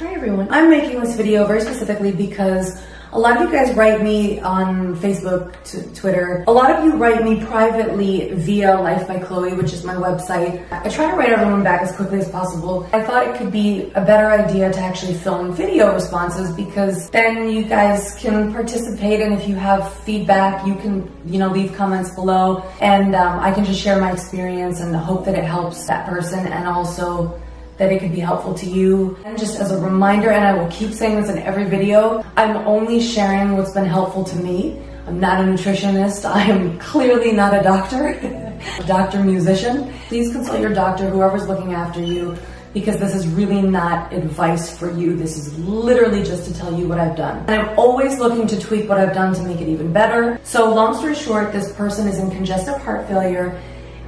Hi everyone. I'm making this video very specifically because a lot of you guys write me on Facebook, Twitter. A lot of you write me privately via Life by Chloe, which is my website. I try to write everyone back as quickly as possible. I thought it could be a better idea to actually film video responses because then you guys can participate, and if you have feedback, you can, leave comments below, and I can just share my experience and hope that it helps that person, and also that it could be helpful to you. And just as a reminder, and I will keep saying this in every video, I'm only sharing what's been helpful to me. I'm not a nutritionist. I am clearly not a doctor, a doctor musician. Please consult your doctor, whoever's looking after you, because this is really not advice for you. This is literally just to tell you what I've done. And I'm always looking to tweak what I've done to make it even better. So long story short, this person is in congestive heart failure,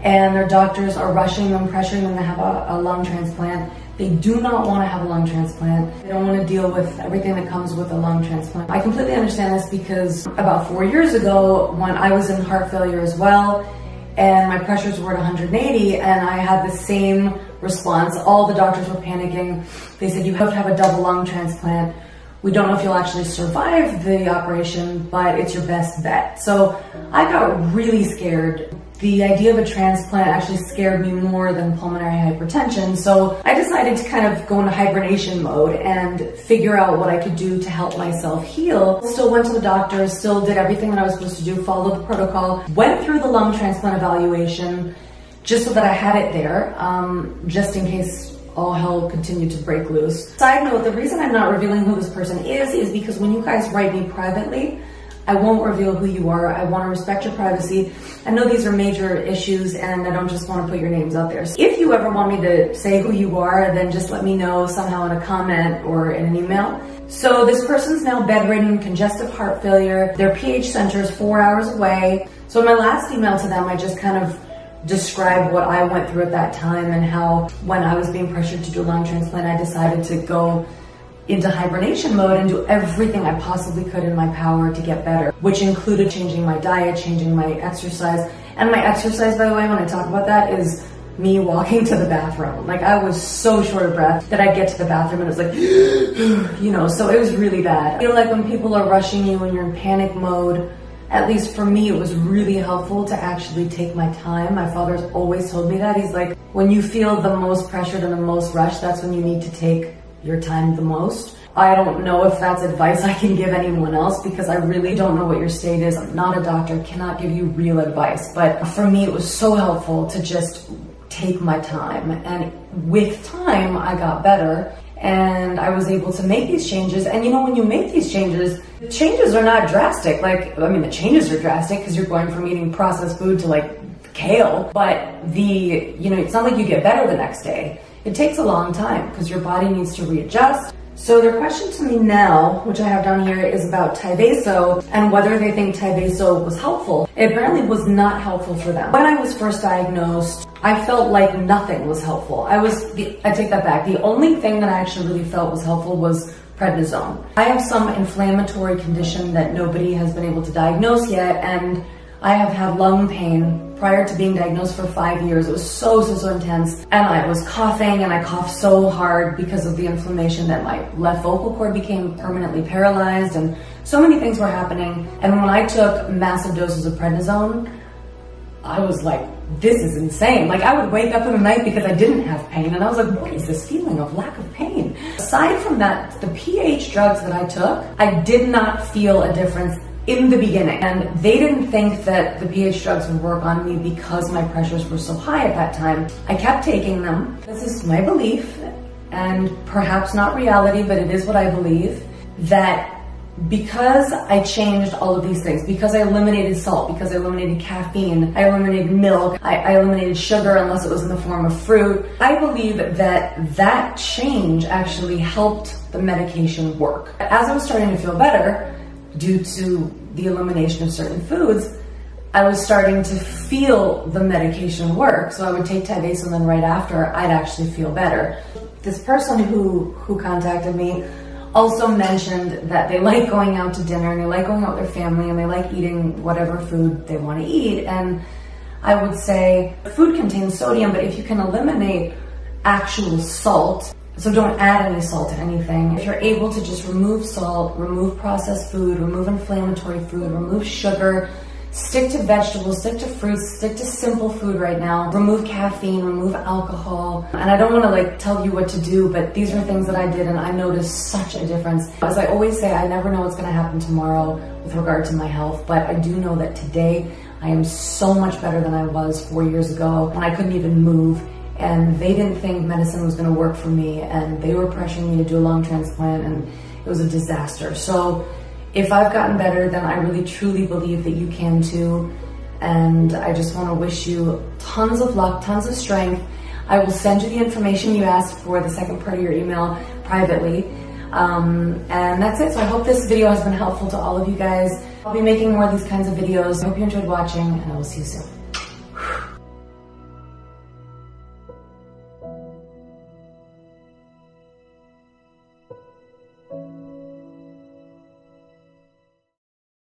and their doctors are rushing them, pressuring them to have a lung transplant. They do not want to have a lung transplant. They don't want to deal with everything that comes with a lung transplant. I completely understand this because about 4 years ago, when I was in heart failure as well, and my pressures were at 180, and I had the same response. All the doctors were panicking. They said, you have to have a double lung transplant. We don't know if you'll actually survive the operation, but it's your best bet. So I got really scared. The idea of a transplant actually scared me more than pulmonary hypertension. So I decided to kind of go into hibernation mode and figure out what I could do to help myself heal. Still went to the doctor, still did everything that I was supposed to do, followed the protocol, went through the lung transplant evaluation just so that I had it there, just in case all hell continued to break loose. Side note, the reason I'm not revealing who this person is because when you guys write me privately, I won't reveal who you are. I want to respect your privacy. I know these are major issues, and I don't just want to put your names out there. So if you ever want me to say who you are, then just let me know somehow in a comment or in an email. So this person's now bedridden, congestive heart failure. Their PH center is 4 hours away. So in my last email to them, I just kind of described what I went through at that time and how when I was being pressured to do a lung transplant, I decided to go into hibernation mode and do everything I possibly could in my power to get better, which included changing my diet, changing my exercise. And my exercise, by the way, when I talk about that, is me walking to the bathroom. Like, I was so short of breath that I'd get to the bathroom and it was like, so it was really bad. I feel like when people are rushing you and you're in panic mode, at least for me, it was really helpful to actually take my time. My father's always told me that. He's like, when you feel the most pressured and the most rushed, that's when you need to take your time the most. I don't know if that's advice I can give anyone else because I really don't know what your state is. I'm not a doctor, cannot give you real advice. But for me, it was so helpful to just take my time. And with time, I got better and I was able to make these changes. And when you make these changes, the changes are not drastic. The changes are drastic because you're going from eating processed food to kale, but it's not like you get better the next day. It takes a long time because your body needs to readjust. So their question to me now, which I have down here, is about Tyvaso and whether they think Tyvaso was helpful. It apparently was not helpful for them. When I was first diagnosed, I felt like nothing was helpful. I take that back. The only thing that I actually really felt was helpful was prednisone. I have some inflammatory condition that nobody has been able to diagnose yet, and I have had lung pain prior to being diagnosed for 5 years. It was so intense. And I was coughing, and I coughed so hard because of the inflammation that my left vocal cord became permanently paralyzed, and so many things were happening. And when I took massive doses of prednisone, I was like, this is insane. I would wake up in the night because I didn't have pain, and I was like, what is this feeling of lack of pain? Aside from that, the pH drugs that I took, I did not feel a difference in the beginning, and they didn't think that the pH drugs would work on me because my pressures were so high at that time. I kept taking them. This is my belief, and perhaps not reality, but it is what I believe, that because I changed all of these things, because I eliminated salt, because I eliminated caffeine, I eliminated milk, I eliminated sugar unless it was in the form of fruit, I believe that change actually helped the medication work. As I was starting to feel better, due to the elimination of certain foods, I was starting to feel the medication work. So I would take Tyvaso, and then right after, I'd actually feel better. This person who contacted me also mentioned that they like going out to dinner, and they like going out with their family, and they like eating whatever food they want to eat. And I would say food contains sodium, but if you can eliminate actual salt So don't add any salt to anything. If you're able to just remove salt, remove processed food, remove inflammatory food, remove sugar, stick to vegetables, stick to fruits, stick to simple food right now. Remove caffeine, remove alcohol. And I don't want to like tell you what to do, but these are things that I did and I noticed such a difference. As I always say, I never know what's going to happen tomorrow with regard to my health, but I do know that today I am so much better than I was 4 years ago when I couldn't even move. And they didn't think medicine was going to work for me, and they were pressuring me to do a lung transplant, and it was a disaster. So if I've gotten better, then I really truly believe that you can too. And I just want to wish you tons of luck, tons of strength. I will send you the information you asked for, the second part of your email, privately. And that's it. So I hope this video has been helpful to all of you guys. I'll be making more of these kinds of videos. I hope you enjoyed watching, and I will see you soon.